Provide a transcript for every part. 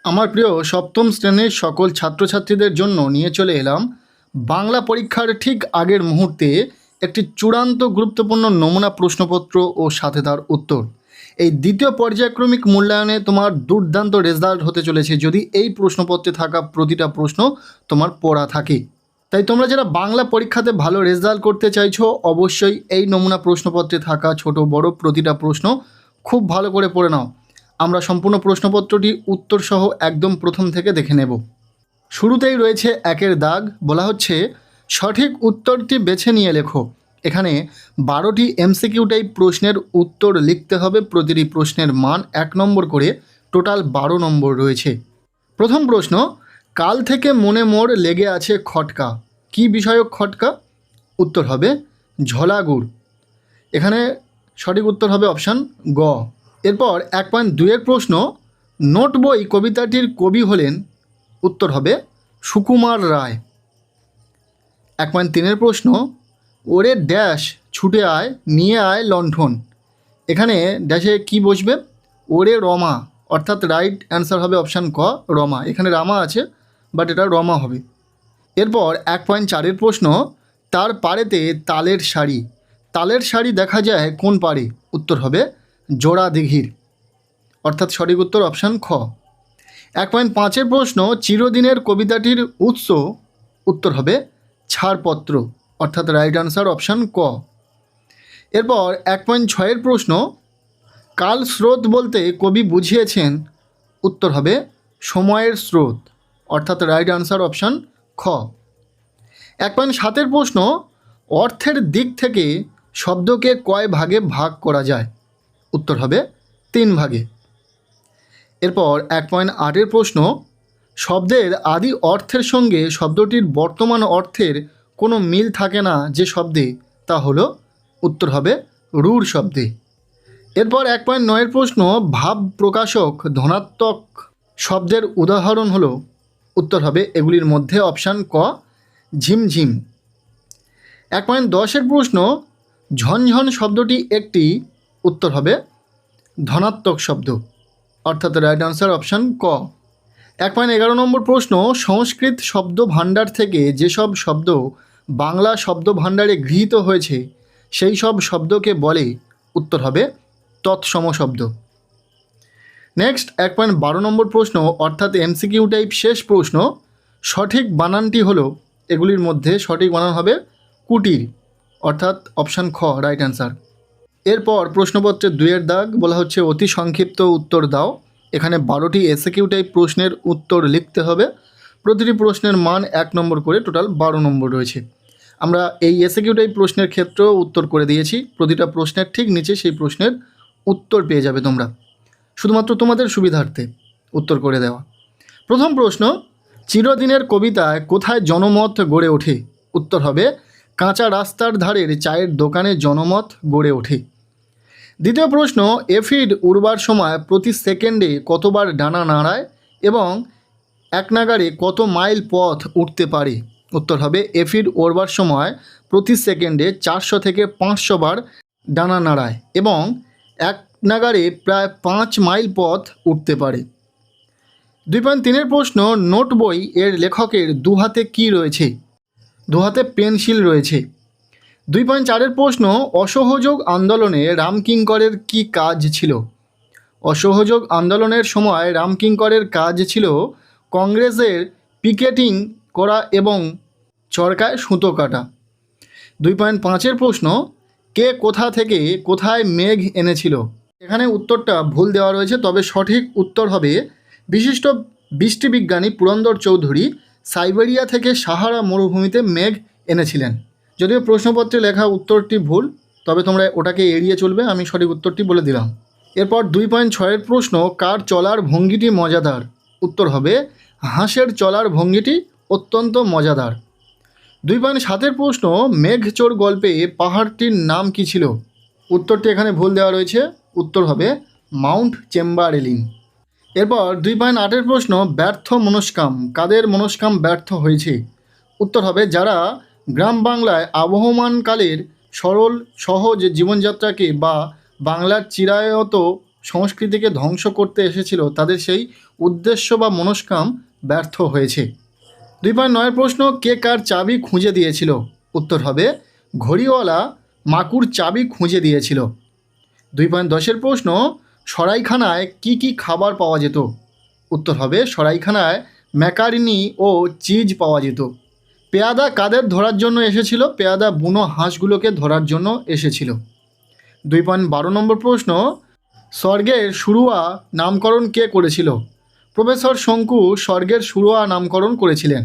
আমার প্রিয় সপ্তম শ্রেণীর সকল ছাত্রছাত্রীদের জন্য নিয়ে চলে এলাম বাংলা পরীক্ষার ঠিক আগের মুহূর্তে একটি চূড়ান্ত গুরুত্বপূর্ণ নমুনা প্রশ্নপত্র ও সাথে তার উত্তর। এই দ্বিতীয় পর্যায়ক্রমিক মূল্যায়নে তোমার দুর্দান্ত রেজাল্ট হতে চলেছে যদি এই প্রশ্নপত্রে থাকা প্রতিটা প্রশ্ন তোমার পড়া থাকে। তাই তোমরা যারা বাংলা পরীক্ষাতে ভালো রেজাল্ট করতে চাইছো অবশ্যই এই নমুনা প্রশ্নপত্রে থাকা ছোট বড় প্রতিটা প্রশ্ন খুব ভালো করে পড়ে নাও। আমরা সম্পূর্ণ প্রশ্নপত্রটি উত্তরসহ একদম প্রথম থেকে দেখে নেব। শুরুতেই রয়েছে একের দাগ, বলা হচ্ছে সঠিক উত্তরটি বেছে নিয়ে লেখো। এখানে 12টি এমসিকিউ টাইপ প্রশ্নের উত্তর লিখতে হবে, প্রতিটি প্রশ্নের মান 1 নম্বর করে, টোটাল 12 নম্বর রয়েছে। প্রথম প্রশ্ন, কাল থেকে মনে মোর লেগে আছে খটকা, কি বিষয়ক খটকা? উত্তর হবে ঝলাগুড়। এখানে সঠিক উত্তর হবে অপশান গ। এরপর 1.2-এর প্রশ্ন, নোট বই কবিতাটির কবি হলেন? উত্তর হবে সুকুমার রায়। 1.3-এর প্রশ্ন, ওরে ড্যাশ ছুটে আয় নিয়ে আয় লণ্ঠন, এখানে ড্যাশে কি বসবে? ওরে রমা, অর্থাৎ রাইট অ্যান্সার হবে অপশান ক রমা। এখানে রামা আছে বাট এটা রমা হবে। এরপর 1.4-এর প্রশ্ন, তার পাড়েতে তালের শাড়ি, তালের শাড়ি দেখা যায় কোন পাড়ে? উত্তর হবে জোড়া দিঘির, অর্থাৎ সঠিক উত্তর অপশান খ। 1.5-এর প্রশ্ন, চিরদিনের কবিতাটির উৎস? উত্তর হবে ছাড়পত্র, অর্থাৎ রাইট আনসার অপশান ক। এরপর 1.6-এর প্রশ্ন, কাল স্রোত বলতে কবি বুঝিয়েছেন? উত্তর হবে সময়ের স্রোত, অর্থাৎ রাইট আনসার অপশান খ। 1.7-এর প্রশ্ন, অর্থের দিক থেকে শব্দকে কয় ভাগে ভাগ করা যায়? উত্তর হবে 3 ভাগে। এরপর 1.8-এর প্রশ্ন, শব্দের আদি অর্থের সঙ্গে শব্দটির বর্তমান অর্থের কোনো মিল থাকে না যে শব্দে, তা হলো? উত্তর হবে রূঢ় শব্দে। এরপর 1.9-এর প্রশ্ন, ভাব প্রকাশক ধনাত্মক শব্দের উদাহরণ হলো? উত্তর হবে এগুলির মধ্যে অপশান ক ঝিমঝিম। 1.10-এর প্রশ্ন, ঝনঝন শব্দটি একটি? উত্তর হবে ধনাত্মক শব্দ, অর্থাৎ রাইট আনসার অপশান ক। 1.11 নম্বর প্রশ্ন, সংস্কৃত শব্দ ভাণ্ডার থেকে যেসব শব্দ বাংলা শব্দ ভাণ্ডারে গৃহীত হয়েছে সেই সব শব্দকে বলে? উত্তর হবে তৎসম শব্দ। নেক্সট 1.12 নম্বর প্রশ্ন, অর্থাৎ এমসিকিউ টাইপ শেষ প্রশ্ন, সঠিক বানানটি হলো? এগুলির মধ্যে সঠিক বানান হবে কুটির, অর্থাৎ অপশান খ রাইট অ্যান্সার। এরপর প্রশ্নপত্রের 2-এর দাগ, বলা হচ্ছে অতি সংক্ষিপ্ত উত্তর দাও। এখানে 12টি এসকিউ টাইপ প্রশ্নের উত্তর লিখতে হবে, প্রতিটি প্রশ্নের মান 1 নম্বর করে, টোটাল 12 নম্বর রয়েছে। আমরা এই এসকিউ টাইপ প্রশ্নের ক্ষেত্রেও উত্তর করে দিয়েছি, প্রতিটা প্রশ্নের ঠিক নিচে সেই প্রশ্নের উত্তর পেয়ে যাবে তোমরা, শুধুমাত্র তোমাদের সুবিধার্থে উত্তর করে দেওয়া। প্রথম প্রশ্ন, চিরদিনের কবিতায় কোথায় জনমত গড়ে ওঠে? উত্তর হবে কাঁচা রাস্তার ধারের চায়ের দোকানে জনমত গড়ে ওঠে। দ্বিতীয় প্রশ্ন, এফিড উড়বার সময় প্রতি সেকেন্ডে কতবার ডানা নাড়ায় এবং এক নাগাড়ে কত মাইল পথ উঠতে পারে? উত্তর হবে এফিড উড়বার সময় প্রতি সেকেন্ডে 400 থেকে 500 বার ডানা নাড়ায় এবং এক নাগাড়ে প্রায় 5 মাইল পথ উঠতে পারে। 2.3-এর প্রশ্ন, নোট বই এর লেখকের দুহাতে কি রয়েছে? দুহাতে পেন্সিল রয়েছে। 2.4-এর প্রশ্ন, অসহযোগ আন্দোলনে রামকিঙ্করের কি কাজ ছিল? অসহযোগ আন্দোলনের সময় রামকিঙ্করের কাজ ছিল কংগ্রেসের পিকেটিং করা এবং চরকায় সুতো কাটা। 2.5-এর প্রশ্ন, কে কোথা থেকে কোথায় মেঘ এনেছিল? এখানে উত্তরটা ভুল দেওয়া রয়েছে, তবে সঠিক উত্তর হবে বিশিষ্ট বৃষ্টিবিজ্ঞানী পুরন্দর চৌধুরী সাইবেরিয়া থেকে সাহারা মরুভূমিতে মেঘ এনেছিলেন। যদিও প্রশ্নপত্রে লেখা উত্তরটি ভুল, তবে তোমরা ওটাকে এড়িয়ে চলবে, আমি সঠিক উত্তরটি বলে দিলাম। এরপর 2.6-এর প্রশ্ন, কার চলার ভঙ্গিটি মজাদার? উত্তর হবে হাঁসের চলার ভঙ্গিটি অত্যন্ত মজাদার। 2.7-এর প্রশ্ন, মেঘচোর গল্পে পাহাড়টির নাম কি ছিল? উত্তরটি এখানে ভুল দেওয়া রয়েছে, উত্তর হবে মাউন্ট চেম্বারলিন। এরপর 2.8-এর প্রশ্ন, ব্যর্থ মনস্কাম, কাদের মনস্কাম ব্যর্থ হয়েছে? উত্তর হবে যারা গ্রাম বাংলায় আবহমানকালের সরল সহজ জীবনযাত্রাকে বা বাংলার চিরায়ত সংস্কৃতিকে ধ্বংস করতে এসেছিল তাদের সেই উদ্দেশ্য বা মনস্কাম ব্যর্থ হয়েছে। 2.9 প্রশ্ন, কে কার চাবি খুঁজে দিয়েছিল? উত্তর হবে ঘড়িওয়ালা মাকুর চাবি খুঁজে দিয়েছিল। 2.10 প্রশ্ন, সরাইখানায় কি কি খাবার পাওয়া যেত? উত্তর হবে সরাইখানায় ম্যাকারনি ও চিজ পাওয়া যেত। পেয়াদা কাদের ধরার জন্য এসেছিল? পেয়াদা বুনো হাঁসগুলোকে ধরার জন্য এসেছিল। 2.12 নম্বর প্রশ্ন, স্বর্গের শুরুয়া নামকরণ কে করেছিল? প্রফেসর শঙ্কু স্বর্গের শুরুয়া নামকরণ করেছিলেন।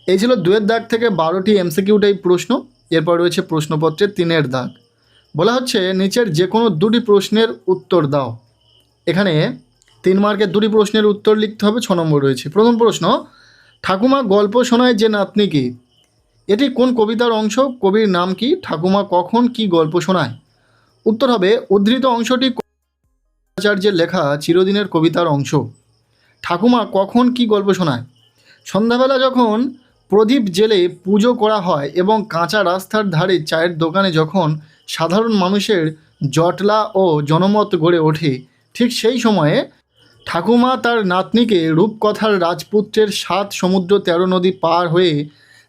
এই ছিল 2-এর দাগ থেকে 12টি এমসিকিউ টাইপ প্রশ্ন। এরপর রয়েছে প্রশ্নপত্রের 3-এর দাগ। বলা হচ্ছে নিচের যে কোনো 2টি প্রশ্নের উত্তর দাও। এখানে 3 মার্কের 2টি প্রশ্নের উত্তর লিখতে হবে। 6 নম্বর রয়েছে। প্রথম প্রশ্ন, ঠাকুমা গল্প শোনায় যে নাতনি কি? এটি কোন কবিতার অংশ? কবির নাম কি? ঠাকুমা কখন কি গল্প শোনায়? উত্তর হবে উদ্ধৃত অংশটি আচার্যের লেখা চিরদিনের কবিতার অংশ। ঠাকুমা কখন কি গল্প শোনায়? সন্ধ্যাবেলা যখন প্রদীপ জেলে পুজো করা হয় এবং কাঁচা রাস্তার ধারে চায়ের দোকানে যখন সাধারণ মানুষের জটলা ও জনমত গড়ে ওঠে, ঠিক সেই সময়ে ঠাকুমা তার নাতনিকে রূপকথার রাজপুত্রের 7 সমুদ্র 13 নদী পার হয়ে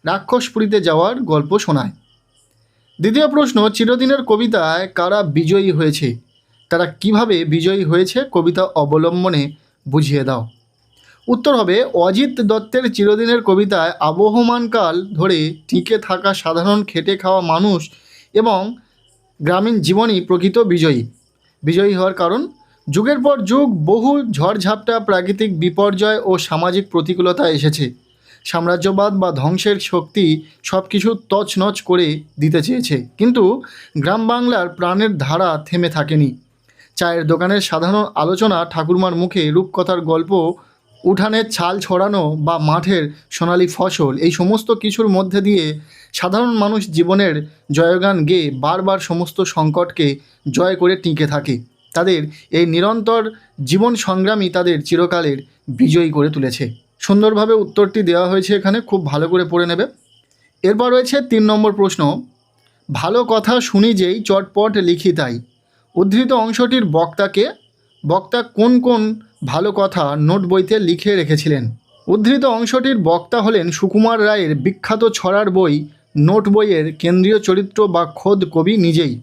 রাক্ষসপুরীতে যাওয়ার গল্প শোনায়। দ্বিতীয় প্রশ্ন, চিরদিনের কবিতায় কারা বিজয়ী হয়েছে? তারা কিভাবে বিজয়ী হয়েছে কবিতা অবলম্বনে বুঝিয়ে দাও। উত্তর হবে অজিত দত্তের চিরদিনের কবিতায় আবহমানকাল ধরে টিকে থাকা সাধারণ খেটে খাওয়া মানুষ এবং গ্রামীণ জীবনই প্রকৃত বিজয়ী। বিজয়ী হওয়ার কারণ, যুগের পর যুগ বহু ঝড়ঝাপটা, প্রাকৃতিক বিপর্যয় ও সামাজিক প্রতিকূলতা এসেছে। সাম্রাজ্যবাদ বা ধ্বংসের শক্তি সব কিছু তছনছ করে দিতে চেয়েছে, কিন্তু গ্রাম বাংলার প্রাণের ধারা থেমে থাকেনি। চায়ের দোকানের সাধারণ আলোচনা, ঠাকুরমার মুখে রূপকথার গল্প, উঠানের ছাল ছড়ানো বা মাঠের সোনালি ফসল, এই সমস্ত কিছুর মধ্যে দিয়ে সাধারণ মানুষ জীবনের জয়গান গেয়ে বারবার সমস্ত সংকটকে জয় করে টিকে থাকে। তাদের এই নিরন্তর জীবন সংগ্রামই তাদের চিরকালের বিজয়ী করে তুলেছে। সুন্দরভাবে উত্তরটি দেওয়া হয়েছে এখানে, খুব ভালো করে পড়ে নেবে। এরপর রয়েছে 3 নম্বর প্রশ্ন, ভালো কথা শুনি যেই চটপট লিখি তাই। উদ্ধৃত অংশটির বক্তাকে? বক্তা কোন কোন ভালো কথা নোট বইতে লিখে রেখেছিলেন? উদ্ধৃত অংশটির বক্তা হলেন সুকুমার রায়ের বিখ্যাত ছড়ার বই নোট বইয়ের কেন্দ্রীয় চরিত্র বা খোদ কবি নিজেই।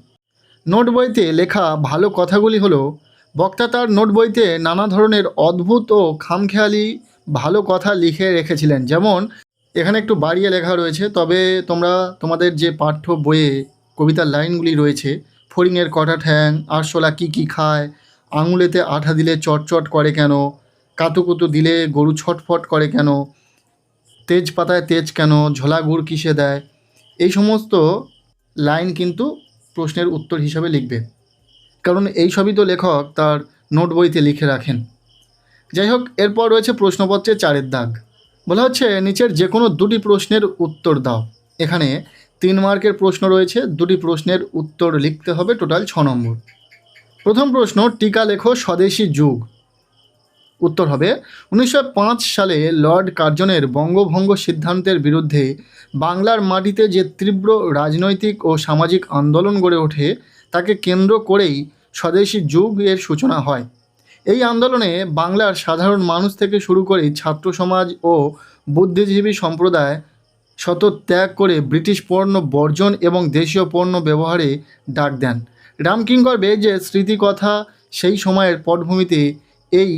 নোট বইতে লেখা ভালো কথাগুলি হলো, বক্তা তার নোট বইতে নানা ধরনের অদ্ভুত ও খামখেয়ালি ভালো কথা লিখে রেখেছিলেন। যেমন এখানে একটু বাড়িয়ে লেখা রয়েছে, তবে তোমরা তোমাদের যে পাঠ্য বইয়ে কবিতার লাইনগুলি রয়েছে, ফড়িংয়ের কটা ঠ্যাং, আরশোলা কী কী খায়, আঙুলেতে আঠা দিলে চটচট করে কেন, কাতুকুতু দিলে গরু ছটফট করে কেন, তেজপাতায় তেজ কেন, ঝোলা গুড় কিসে দেয়, এই সমস্ত লাইন কিন্তু প্রশ্নের উত্তর হিসাবে লিখবে, কারণ এই সবই তো লেখক তার নোট বইতে লিখে রাখেন। যাই হোক, এরপর রয়েছে প্রশ্নপত্রে 4-এর দাগ। বলা হচ্ছে নিচের যে কোনো 2টি প্রশ্নের উত্তর দাও। এখানে 3 মার্কের প্রশ্ন রয়েছে, 2টি প্রশ্নের উত্তর লিখতে হবে, টোটাল 6 নম্বর। প্রথম প্রশ্ন, টিকা লেখো স্বদেশী যুগ। উত্তর হবে 1905 সালে লর্ড কার্জনের বঙ্গভঙ্গ সিদ্ধান্তের বিরুদ্ধে বাংলার মাটিতে যে তীব্র রাজনৈতিক ও সামাজিক আন্দোলন গড়ে ওঠে, তাকে কেন্দ্র করেই স্বদেশী যুগ এর সূচনা হয়। এই আন্দোলনে বাংলার সাধারণ মানুষ থেকে শুরু করে ছাত্র সমাজ ও বুদ্ধিজীবী সম্প্রদায় শত ত্যাগ করে ব্রিটিশ পণ্য বর্জন এবং দেশীয় পণ্য ব্যবহারে ডাক দেন। রামকিঙ্কর বেজের স্মৃতিকথা সেই সময়ের পটভূমিতে এই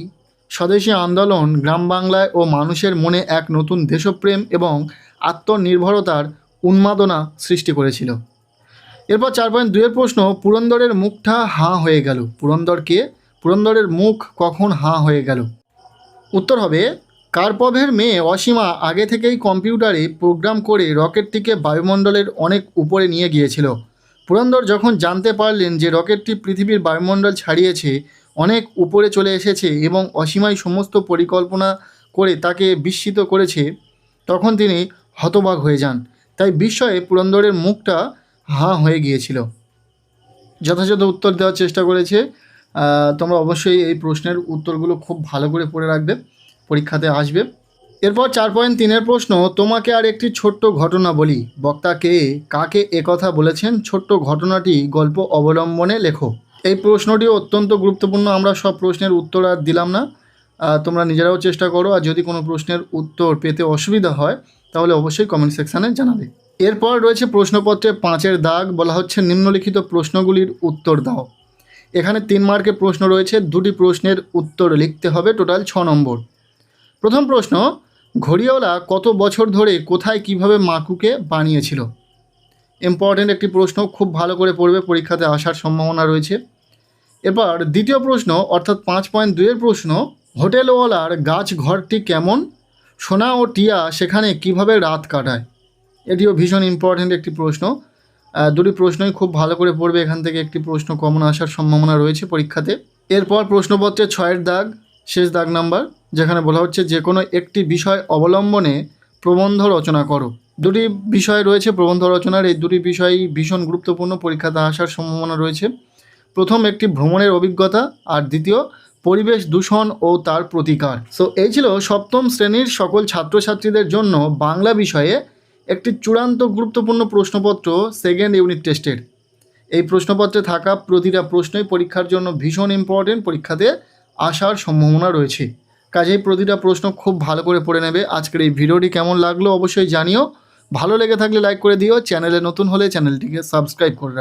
স্বদেশী আন্দোলন গ্রাম বাংলায় ও মানুষের মনে এক নতুন দেশপ্রেম এবং আত্মনির্ভরতার উন্মাদনা সৃষ্টি করেছিল। এরপর 4.2 প্রশ্ন, পুরন্দরের মুখটা হাঁ হয়ে গেল। পুরন্দর কে? পুরন্দরের মুখ কখন হাঁ হয়ে গেল? উত্তর হবে কার্পভের মেয়ে অসীমা আগে থেকেই কম্পিউটারে প্রোগ্রাম করে রকেটটিকে বায়ুমণ্ডলের অনেক উপরে নিয়ে গিয়েছিল। পুরন্দর যখন জানতে পারলেন যে রকেটটি পৃথিবীর বায়ুমণ্ডল ছাড়িয়েছে, অনেক উপরে চলে এসেছে এবং অসীমাই সমস্ত পরিকল্পনা করে তাকে বিস্মিত করেছে, তখন তিনি হতবাক হয়ে যান। তাই বিস্ময়ে পুরন্দরের মুখটা হাঁ হয়ে গিয়েছিল। যথাযথ উত্তর দেওয়ার চেষ্টা করেছে। তোমরা অবশ্যই এই প্রশ্নের উত্তরগুলো খুব ভালো করে পড়ে রাখবে, পরীক্ষাতে আসবে। এরপর 4.3 প্রশ্ন, তোমাকে আর একটি ছোট্ট ঘটনা বলি। বক্তা কে, কাকে একথা বলেছেন, ছোট্ট ঘটনাটি গল্প অবলম্বনে লেখো। এই প্রশ্নটিও অত্যন্ত গুরুত্বপূর্ণ। আমরা সব প্রশ্নের উত্তর আর দিলাম না, তোমরা নিজেরাও চেষ্টা করো। আর যদি কোনো প্রশ্নের উত্তর পেতে অসুবিধা হয় তাহলে অবশ্যই কমেন্ট সেকশানে জানাবে। এরপর রয়েছে প্রশ্নপত্রে 5-এর দাগ, বলা হচ্ছে নিম্নলিখিত প্রশ্নগুলির উত্তর দাও। এখানে 3 মার্কের প্রশ্ন রয়েছে, 2টি প্রশ্নের উত্তর লিখতে হবে, টোটাল 6 নম্বর। প্রথম প্রশ্ন, ঘড়িওয়ালা কত বছর ধরে কোথায় কিভাবে মাকুকে বানিয়েছিল? ইম্পর্টেন্ট একটি প্রশ্ন, খুব ভালো করে পড়বে, পরীক্ষাতে আসার সম্ভাবনা রয়েছে। এবার দ্বিতীয় প্রশ্ন অর্থাৎ 5.2-এর প্রশ্ন, হোটেলওয়ালার গাছ ঘরটি কেমন? সোনা ও টিয়া সেখানে কিভাবে রাত কাটায়? এটিও ভীষণ ইম্পর্টেন্ট একটি প্রশ্ন। দুটি প্রশ্নই খুব ভালো করে পড়বে, এখান থেকে একটি প্রশ্ন কমন আসার সম্ভাবনা রয়েছে পরীক্ষাতে। এরপর প্রশ্নপত্রে 6-এর দাগ, শেষ দাগ নাম্বার, যেখানে বলা হচ্ছে যে কোনো একটি বিষয় অবলম্বনে প্রবন্ধ রচনা করো। দুটি বিষয় রয়েছে প্রবন্ধ রচনার, এই দুটি বিষয়ই ভীষণ গুরুত্বপূর্ণ, পরীক্ষাতে আসার সম্ভাবনা রয়েছে। প্রথম একটি ভ্রমণের অভিজ্ঞতা, আর দ্বিতীয় পরিবেশ দূষণ ও তার প্রতিকার। সো এই ছিল সপ্তম শ্রেণীর সকল ছাত্রছাত্রীদের জন্য বাংলা বিষয়ে একটি চূড়ান্ত গুরুত্বপূর্ণ প্রশ্নপত্র সেকেন্ড ইউনিট টেস্টের। এই প্রশ্নপত্রে থাকা প্রতিটা প্রশ্নই পরীক্ষার জন্য ভীষণ ইম্পর্টেন্ট, পরীক্ষাতে আসার সম্ভাবনা রয়েছে। কাজেই প্রতিটা প্রশ্ন খুব ভালো করে পড়ে নেবে। আজকের এই ভিডিওটি কেমন লাগলো অবশ্যই জানিও। ভালো লেগে থাকলে লাইক করে দিও, চ্যানেলে নতুন হলে চ্যানেলটিকে সাবস্ক্রাইব করে